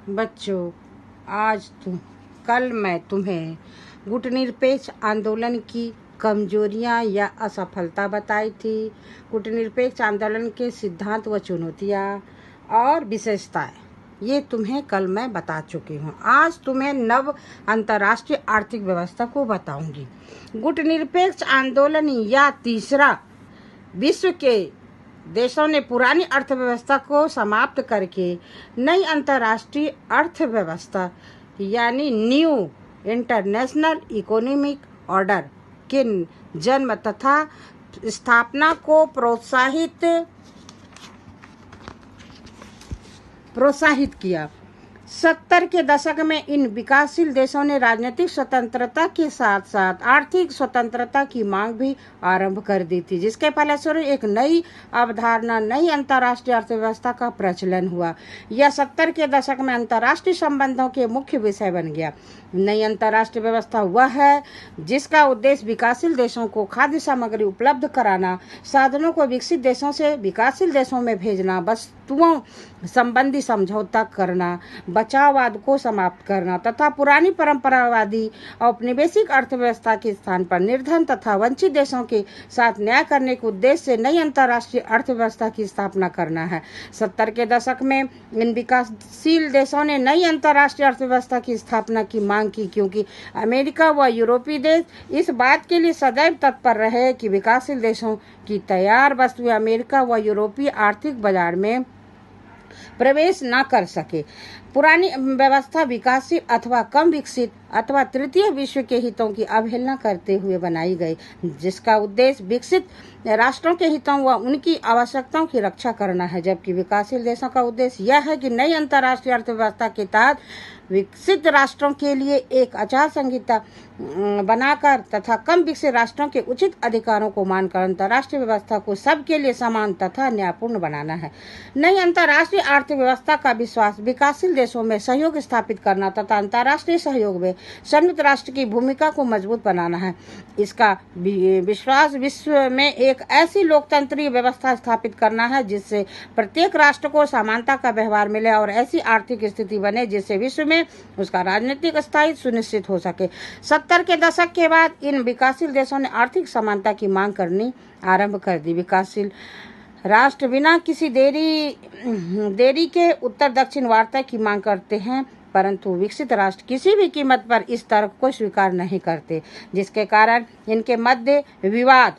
बच्चों, कल मैं तुम्हें गुटनिरपेक्ष आंदोलन की कमजोरियां या असफलता बताई थी। गुटनिरपेक्ष आंदोलन के सिद्धांत व चुनौतियां और विशेषताएं ये तुम्हें कल मैं बता चुकी हूँ। आज तुम्हें नव अंतर्राष्ट्रीय आर्थिक व्यवस्था को बताऊंगी। गुटनिरपेक्ष आंदोलन या तीसरा विश्व के देशों ने पुरानी अर्थव्यवस्था को समाप्त करके नई अंतर्राष्ट्रीय अर्थव्यवस्था यानी न्यू इंटरनेशनल इकोनॉमिक ऑर्डर के जन्म तथा स्थापना को प्रोत्साहित किया। 70 के दशक में इन विकासशील देशों ने राजनीतिक स्वतंत्रता के साथ साथ आर्थिक स्वतंत्रता की मांग भी आरंभ कर दी थी, जिसके फलस्वरूप एक नई अवधारणा, नई अंतर्राष्ट्रीय अर्थव्यवस्था का प्रचलन हुआ। यह 70 के दशक में अंतर्राष्ट्रीय संबंधों के मुख्य विषय बन गया। नई अंतर्राष्ट्रीय व्यवस्था वह है जिसका उद्देश्य विकासशील देशों को खाद्य सामग्री उपलब्ध कराना, साधनों को विकसित देशों से विकासशील देशों में भेजना, वस्तुओं संबंधी समझौता करना, बचाववाद को समाप्त करना तथा पुरानी परंपरावादी औपनिवेशिक अर्थव्यवस्था के स्थान पर निर्धन तथा वंचित देशों के साथ न्याय करने के उद्देश्य से नई अंतर्राष्ट्रीय अर्थव्यवस्था की स्थापना करना है। 70 के दशक में इन विकासशील देशों ने नई अंतर्राष्ट्रीय अर्थव्यवस्था की स्थापना की मांग की, क्योंकि अमेरिका व यूरोपीय देश इस बात के लिए सदैव तत्पर रहे कि विकासशील देशों की तैयार वस्तुएं अमेरिका व यूरोपीय आर्थिक बाजार में प्रवेश न कर सके। पुरानी व्यवस्था विकासशील अथवा कम विकसित अथवा तृतीय विश्व के हितों की अवहेलना करते हुए बनाई गई, जिसका उद्देश्य विकसित राष्ट्रों के हितों व उनकी आवश्यकताओं की रक्षा करना है, जबकि विकासशील देशों का उद्देश्य यह है कि नई अंतर्राष्ट्रीय अर्थव्यवस्था के तहत विकसित राष्ट्रों के लिए एक आचार संहिता बनाकर तथा कम विकसित राष्ट्रों के उचित अधिकारों को मानकर अंतर्राष्ट्रीय व्यवस्था को सबके लिए समान तथा न्यायपूर्ण बनाना है। नई अंतर्राष्ट्रीय आर्थिक व्यवस्था का विश्वास विकासशील देशों में सहयोग स्थापित करना तथा अंतर्राष्ट्रीय सहयोग में संयुक्त राष्ट्र की भूमिका को मजबूत बनाना है। इसका विश्वास विश्व में एक ऐसी लोकतंत्रीय व्यवस्था स्थापित करना है जिससे प्रत्येक राष्ट्र को समानता का व्यवहार मिले और ऐसी आर्थिक स्थिति बने जिससे विश्व में उसका राजनीतिक स्थायित्व सुनिश्चित हो सके। 70 के दशक के बाद इन विकासशील देशों ने आर्थिक समानता की मांग करनी आरंभ कर दी। विकासशील राष्ट्र बिना किसी देरी के उत्तर दक्षिण वार्ता की मांग करते हैं, परंतु विकसित राष्ट्र किसी भी कीमत पर इस तर्क को स्वीकार नहीं करते, जिसके कारण इनके मध्य विवाद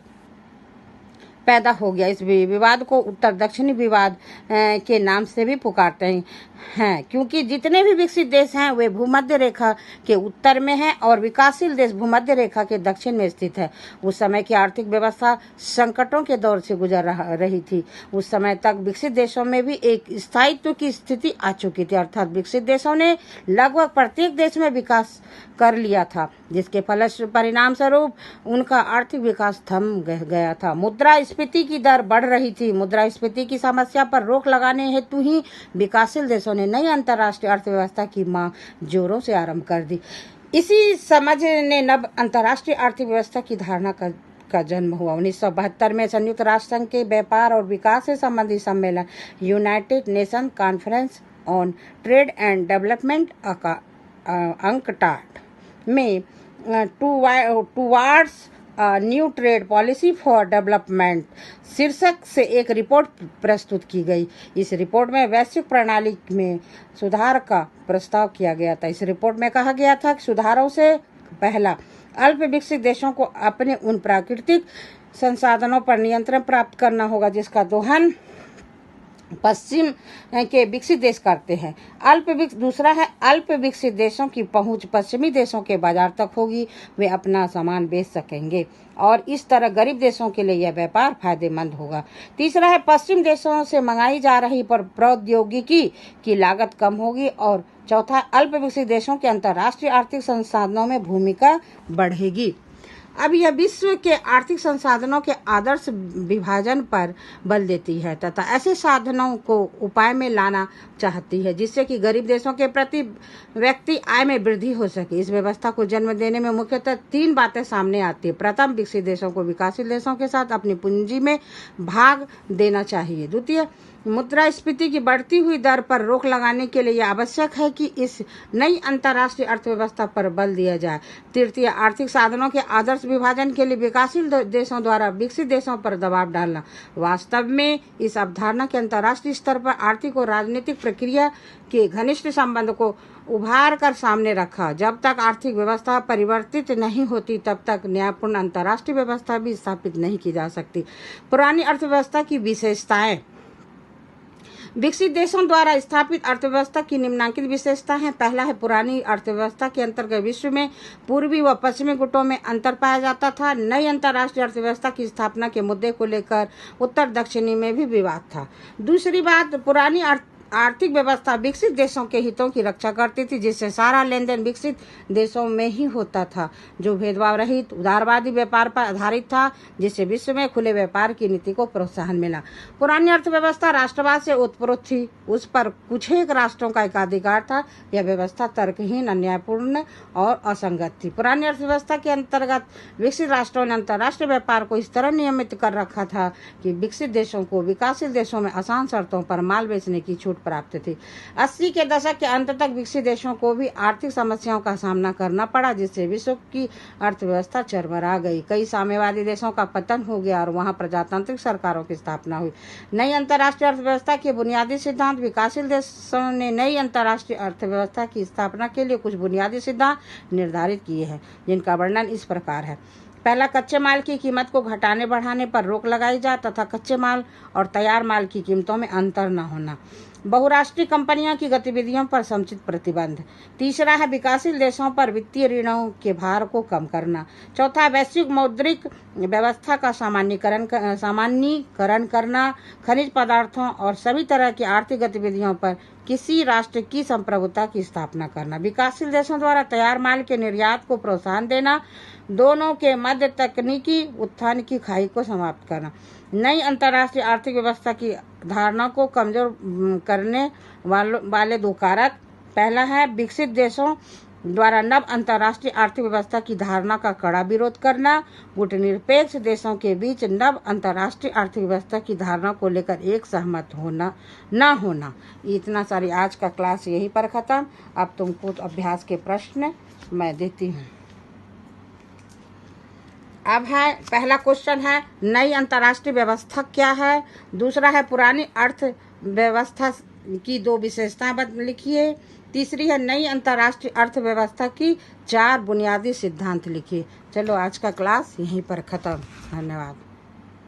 पैदा हो गया। इस विवाद को उत्तर दक्षिणी विवाद के नाम से भी पुकारते हैं, क्योंकि जितने भी विकसित देश हैं वे भूमध्य रेखा के उत्तर में हैं और विकासशील देश भूमध्य रेखा के दक्षिण में स्थित है। उस समय की आर्थिक व्यवस्था संकटों के दौर से गुजर रही थी। उस समय तक विकसित देशों में भी एक स्थायित्व की स्थिति आ चुकी थी, अर्थात विकसित देशों ने लगभग प्रत्येक देश में विकास कर लिया था, जिसके परिणाम स्वरूप उनका आर्थिक विकास थम गया था। मुद्रास्फीति की दर बढ़ रही थी। मुद्रास्फीति की समस्या पर रोक लगाने हेतु ही विकासशील देशों ने नई अंतर्राष्ट्रीय अर्थव्यवस्था की मांग जोरों से आरंभ कर दी। इसी समझ ने नव अंतर्राष्ट्रीय आर्थिक व्यवस्था की धारणा का जन्म हुआ। 1972 में संयुक्त राष्ट्र संघ के व्यापार और विकास से संबंधित सम्मेलन United nation conference on trade and development UNCTAD में towards new trade policy for development शीर्षक से एक रिपोर्ट प्रस्तुत की गई। इस रिपोर्ट में वैश्विक प्रणाली में सुधार का प्रस्ताव किया गया था। इस रिपोर्ट में कहा गया था कि सुधारों से पहला अल्प विकसित देशों को अपने उन प्राकृतिक संसाधनों पर नियंत्रण प्राप्त करना होगा जिसका दोहन पश्चिम के विकसित देश करते हैं। दूसरा है अल्प विकसित देशों की पहुंच पश्चिमी देशों के बाजार तक होगी, वे अपना सामान बेच सकेंगे और इस तरह गरीब देशों के लिए यह व्यापार फायदेमंद होगा। तीसरा है पश्चिम देशों से मंगाई जा रही प्रौद्योगिकी की लागत कम होगी और चौथा अल्प विकसित देशों के अंतर्राष्ट्रीय आर्थिक संसाधनों में भूमिका बढ़ेगी। अब यह विश्व के आर्थिक संसाधनों के आदर्श विभाजन पर बल देती है तथा ऐसे साधनों को उपाय में लाना चाहती है जिससे कि गरीब देशों के प्रति व्यक्ति आय में वृद्धि हो सके। इस व्यवस्था को जन्म देने में मुख्यतः 3 बातें सामने आती है। प्रथम, विकसित देशों को विकासशील देशों के साथ अपनी पूंजी में भाग देना चाहिए। द्वितीय, मुद्रास्फीति की बढ़ती हुई दर पर रोक लगाने के लिए यह आवश्यक है कि इस नई अंतर्राष्ट्रीय अर्थव्यवस्था पर बल दिया जाए। तृतीय, आर्थिक साधनों के आदर्श विभाजन के लिए विकासशील देशों द्वारा विकसित देशों पर दबाव डालना। वास्तव में इस अवधारणा के अंतर्राष्ट्रीय स्तर पर आर्थिक और राजनीतिक प्रक्रिया के घनिष्ठ संबंध को उभार कर सामने रखा। जब तक आर्थिक व्यवस्था परिवर्तित नहीं होती तब तक न्यायपूर्ण अंतर्राष्ट्रीय व्यवस्था भी स्थापित नहीं की जा सकती। पुरानी अर्थव्यवस्था की विशेषताएं। विकसित देशों द्वारा स्थापित अर्थव्यवस्था की निम्नलिखित विशेषता है। पहला है, पुरानी अर्थव्यवस्था के अंतर्गत विश्व में पूर्वी व पश्चिमी गुटों में अंतर पाया जाता था। नई अंतर्राष्ट्रीय अर्थव्यवस्था की स्थापना के मुद्दे को लेकर उत्तर दक्षिणी में भी विवाद था। दूसरी बात, पुरानी आर्थिक व्यवस्था विकसित देशों के हितों की रक्षा करती थी, जिससे सारा लेन देन विकसित देशों में ही होता था, जो भेदभाव रहित उदारवादी व्यापार पर आधारित था, जिससे विश्व में खुले व्यापार की नीति को प्रोत्साहन मिला। पुरानी अर्थव्यवस्था राष्ट्रवाद से उत्प्रोत थी, उस पर कुछ एक राष्ट्रों का एकाधिकार था। यह व्यवस्था तर्कहीन, अन्यायपूर्ण और असंगत थी। पुरानी अर्थव्यवस्था के अंतर्गत विकसित राष्ट्रों ने अंतर्राष्ट्रीय व्यापार को इस तरह नियमित कर रखा था कि विकसित देशों को विकासशील देशों में आसान शर्तों पर माल बेचने की छूट प्राप्त थी। 80 के दशक के अंत तक विकसित देशों को भी आर्थिक समस्याओं का सामना करना पड़ा, जिससे विश्व की अर्थव्यवस्था चरमरा गई। कई साम्यवादी देशों का पतन हो गया और वहां प्रजातांत्रिक सरकारों की स्थापना हुई। नई अंतर्राष्ट्रीय अर्थव्यवस्था के बुनियादी सिद्धांत। विकासशील देशों ने नई अंतर्राष्ट्रीय अर्थव्यवस्था की स्थापना के लिए कुछ बुनियादी सिद्धांत निर्धारित किए हैं, जिनका वर्णन इस प्रकार है। पहला, कच्चे माल की कीमत को घटाने बढ़ाने पर रोक लगाई जाए तथा कच्चे माल और तैयार माल की कीमतों में अंतर न होना। बहुराष्ट्रीय कंपनियों की गतिविधियों पर समुचित प्रतिबंध। तीसरा है, विकासशील देशों पर वित्तीय ऋणों के भार को कम करना। चौथा, वैश्विक मौद्रिक व्यवस्था का सामान्यीकरण करना। खनिज पदार्थों और सभी तरह की आर्थिक गतिविधियों पर किसी राष्ट्र की संप्रभुता की स्थापना करना। विकासशील देशों द्वारा तैयार माल के निर्यात को प्रोत्साहन देना। दोनों के मध्य तकनीकी उत्थान की खाई को समाप्त करना। नई अंतर्राष्ट्रीय आर्थिक व्यवस्था की धारणा को कमजोर करने वाले दो कारक। पहला है, विकसित देशों द्वारा नव अंतर्राष्ट्रीय आर्थिक व्यवस्था की धारणा का कड़ा विरोध करना। गुटनिरपेक्ष देशों के बीच नव अंतर्राष्ट्रीय आर्थिक व्यवस्था की धारणा को लेकर एक सहमत होना न होना। इतना सारी आज का क्लास यहीं पर खत्म। अब तुमको अभ्यास के प्रश्न मैं देती हूँ। अब है, पहला क्वेश्चन है, नई अंतर्राष्ट्रीय व्यवस्था क्या है। दूसरा है, पुरानी अर्थव्यवस्था की दो विशेषताएं लिखिए। तीसरी है, नई अंतर्राष्ट्रीय अर्थव्यवस्था की 4 बुनियादी सिद्धांत लिखिए। चलो आज का क्लास यहीं पर खत्म। धन्यवाद।